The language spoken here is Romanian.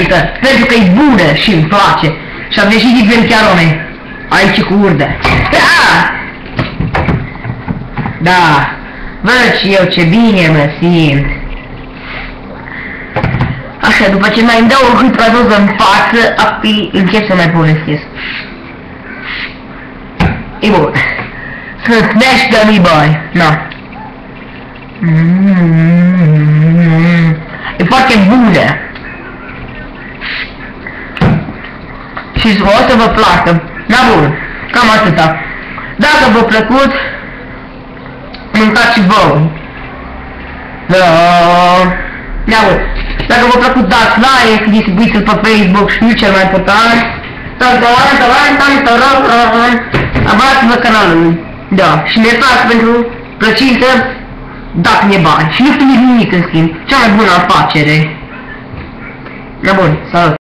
favorită, pentru că e bună și îmi place. Și am ieșit din chiarone. Aici cu urdă. Da. Văd și eu ce bine mă simt. Așa, după ce mai îmi dau o câteva doză în față, apoi încep să mai povestesc. E bun. Sunt Smash Gummy Boy. No. E foarte bună. Și o să vă placă. Da, bun. Cam atâta. Dacă v-a plăcut, mâncați și vouă. Da, bun. Dacă v-a plăcut, dați like, distribuiți-l pe Facebook și cel mai important. Abonați-vă canalului. Da, și ne fac pentru plăcintă, dați-ne bani. Și nu primiți nimic în schimb. Cea mai bună afacere. Da, bun, salut.